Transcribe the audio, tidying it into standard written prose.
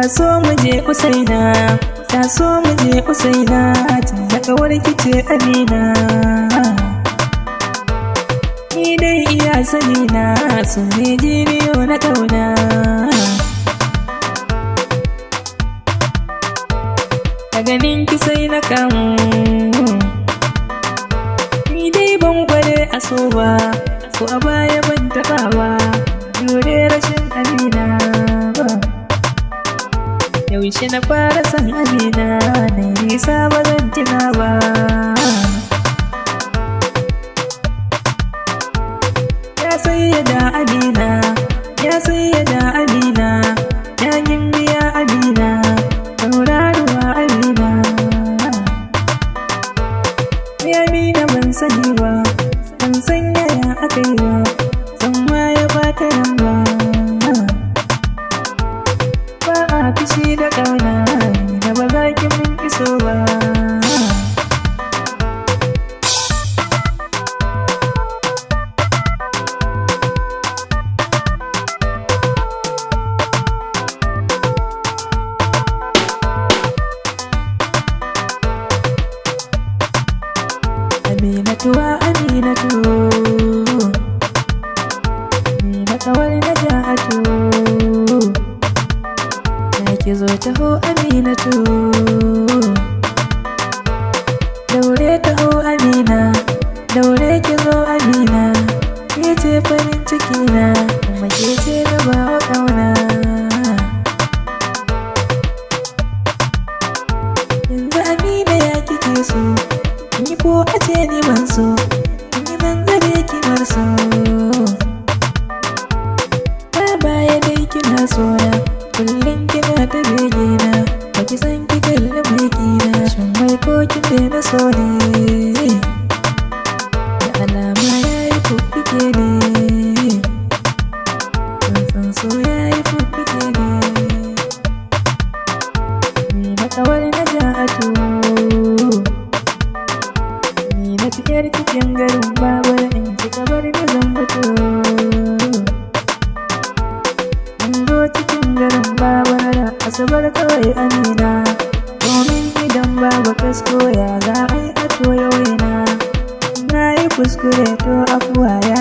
taso mu je Usaina, taso mu je Usaina, tun da kawar kice Amina. Ni dai iya sani na su ne jiniyo na kauna. A ganin ki sai na kamu, ni dai ban kware a so ba, ko a baya ban taɓa ba, jure rashin Amina ba. Yaushe na fara san Amina, na nisa ba zan tuna ba. Ya sayyada Amina, ya sayyada Amina, ya gimbiya Amina, tauraruwa Amina. Sai Amina ban sani ba, ban san yaya aka yi ba, san ma ya bata nan ba. Ba a fushi da ƙauna, da ba za ki min iso ba. Aminatuwa Aminatu, ni na kawar Naja'atu, na ki zo taho Aminatu, daure taho Amina, daure ki zo Amina, ke ce farin ciki na, kuma ke ce na bawa ƙauna. Yanzu Amina ya kike so, ni ko a ce ni ban so, ni zan zare ki bar so. Ta baya dai kina so na, kullum kina ta bege na, ba ki san ki kalli mai kina, shin wai ko kin daina so ne? Da alama ya yi fuffike ne, ban san so ya yi fuffike ne. Ni na kawar Naja'atu, na fiyar cikin garin babar in ci gabar da zan fito. Mun zo cikin garin babar da asabar kawai Amina, domin idan babu kasko ya za a yi a toyo waina. Na yi kuskure to afuwa ya